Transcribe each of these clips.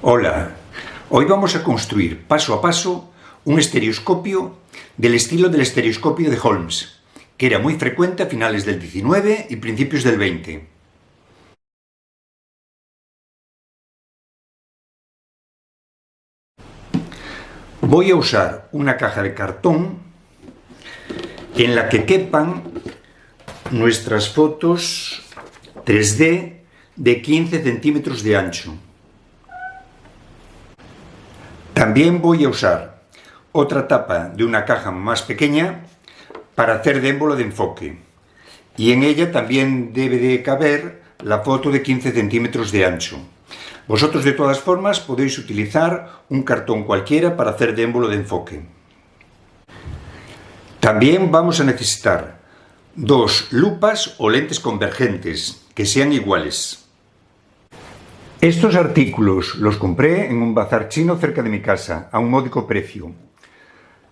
Hola, hoy vamos a construir paso a paso un estereoscopio del estilo del estereoscopio de Holmes, que era muy frecuente a finales del 19 y principios del 20. Voy a usar una caja de cartón en la que quepan nuestras fotos 3D de 15 centímetros de ancho. También voy a usar otra tapa de una caja más pequeña para hacer de émbolo de enfoque, y en ella también debe de caber la foto de 15 centímetros de ancho. Vosotros de todas formas podéis utilizar un cartón cualquiera para hacer de émbolo de enfoque. También vamos a necesitar dos lupas o lentes convergentes que sean iguales. Estos artículos los compré en un bazar chino cerca de mi casa, a un módico precio.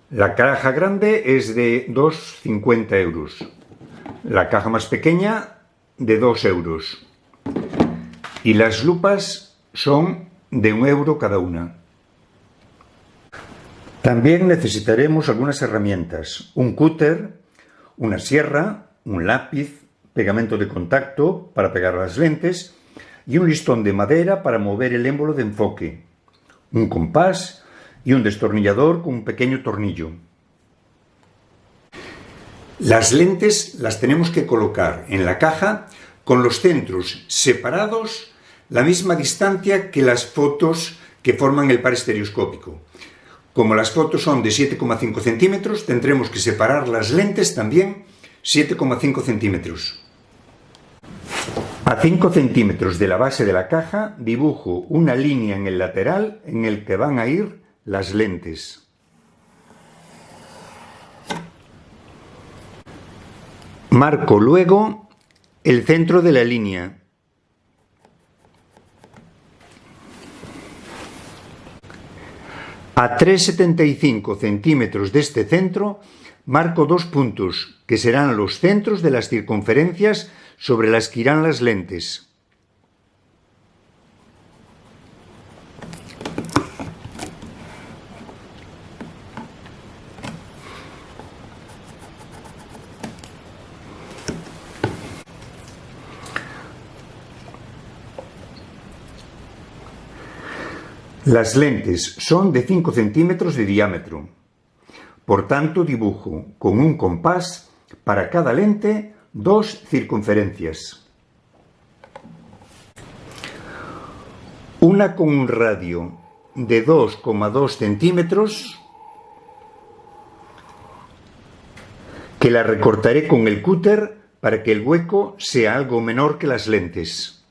La caja grande es de 2,50 euros. La caja más pequeña de 2 euros. Y las lupas son de 1 euro cada una. También necesitaremos algunas herramientas: un cúter, una sierra, un lápiz, pegamento de contacto para pegar las lentes y un listón de madera para mover el émbolo de enfoque, un compás y un destornillador con un pequeño tornillo. Las lentes las tenemos que colocar en la caja con los centros separados la misma distancia que las fotos que forman el par estereoscópico. Como las fotos son de 7,5 centímetros, tendremos que separar las lentes también 7,5 centímetros. A 5 centímetros de la base de la caja dibujo una línea en el lateral en el que van a ir las lentes. Marco luego el centro de la línea. A 3,75 centímetros de este centro marco dos puntos que serán los centros de las circunferencias sobre las que irán las lentes. Las lentes son de 5 centímetros de diámetro. Por tanto, dibujo con un compás para cada lente dos circunferencias. Una con un radio de 2,2 centímetros que la recortaré con el cúter para que el hueco sea algo menor que las lentes.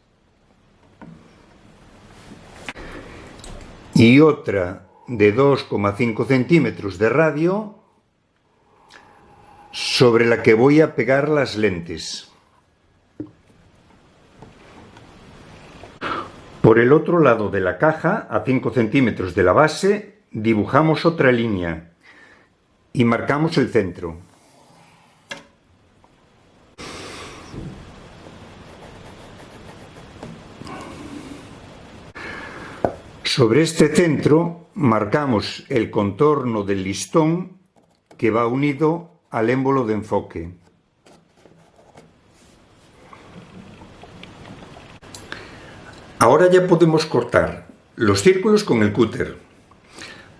Y otra de 2,5 centímetros de radio sobre la que voy a pegar las lentes. Por el otro lado de la caja, a 5 centímetros de la base, dibujamos otra línea y marcamos el centro. Sobre este centro marcamos el contorno del listón que va unido al émbolo de enfoque. Ahora ya podemos cortar los círculos con el cúter.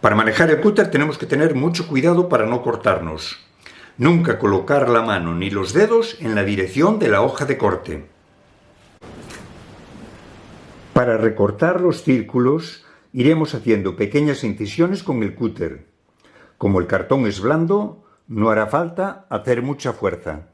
Para manejar el cúter tenemos que tener mucho cuidado para no cortarnos. Nunca colocar la mano ni los dedos en la dirección de la hoja de corte. Para recortar los círculos iremos haciendo pequeñas incisiones con el cúter. Como el cartón es blando, no hará falta hacer mucha fuerza.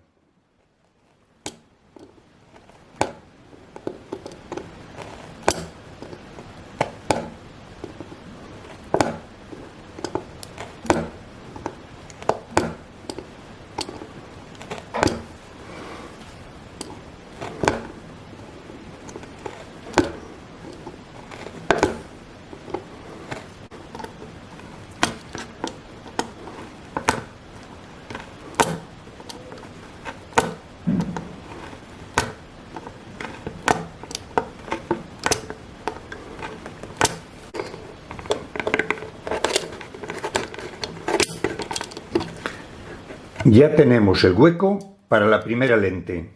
Ya tenemos el hueco para la primera lente.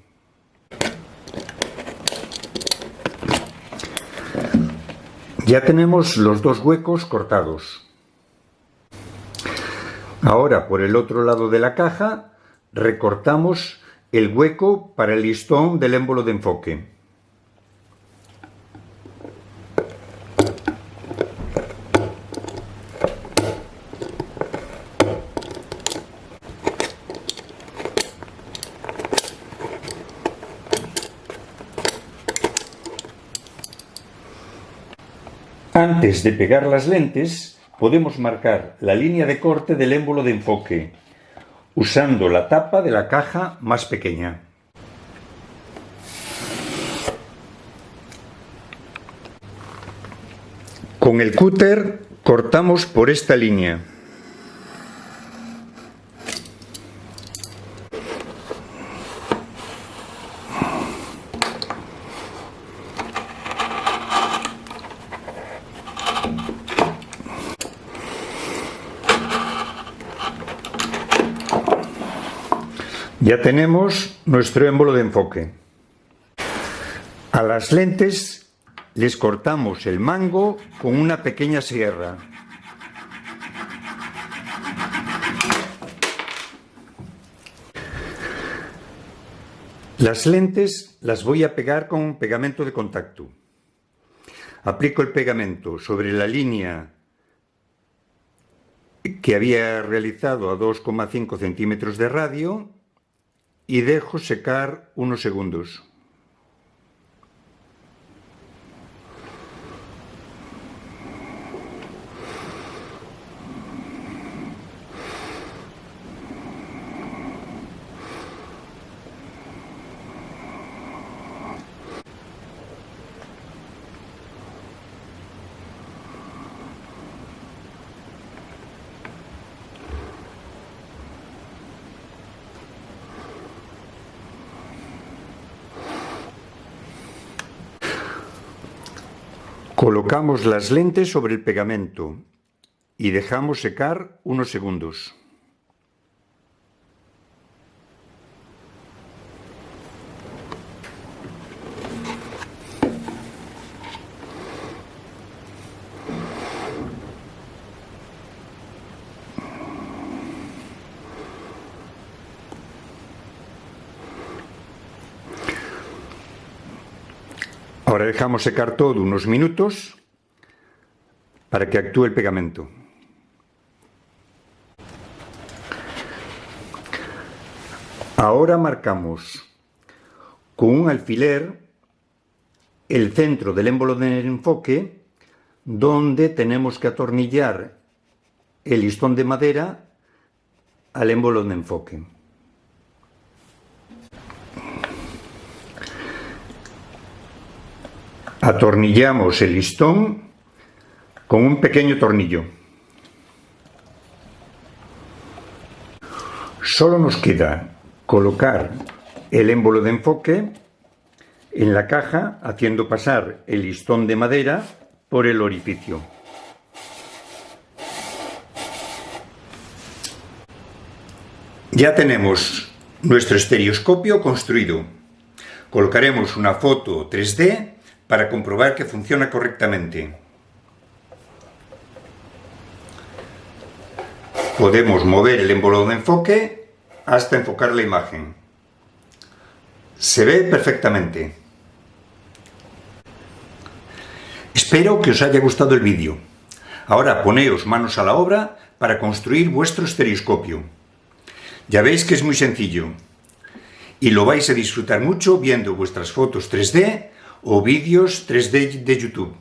Ya tenemos los dos huecos cortados. Ahora, por el otro lado de la caja, recortamos el hueco para el listón del émbolo de enfoque. Antes de pegar las lentes, podemos marcar la línea de corte del émbolo de enfoque, usando la tapa de la caja más pequeña. Con el cúter cortamos por esta línea. Ya tenemos nuestro émbolo de enfoque. A las lentes les cortamos el mango con una pequeña sierra. Las lentes las voy a pegar con pegamento de contacto. Aplico el pegamento sobre la línea que había realizado a 2,5 centímetros de radio y dejo secar unos segundos. Colocamos las lentes sobre el pegamento y dejamos secar unos segundos. Ahora dejamos secar todo unos minutos para que actúe el pegamento. Ahora marcamos con un alfiler el centro del émbolo de enfoque donde tenemos que atornillar el listón de madera al émbolo de enfoque. Atornillamos el listón con un pequeño tornillo. Solo nos queda colocar el émbolo de enfoque en la caja haciendo pasar el listón de madera por el orificio. Ya tenemos nuestro estereoscopio construido. Colocaremos una foto 3D para comprobar que funciona correctamente. Podemos mover el émbolo de enfoque hasta enfocar la imagen. Se ve perfectamente. Espero que os haya gustado el vídeo. Ahora poneos manos a la obra para construir vuestro estereoscopio. Ya veis que es muy sencillo y lo vais a disfrutar mucho viendo vuestras fotos 3D o vídeos 3D de YouTube.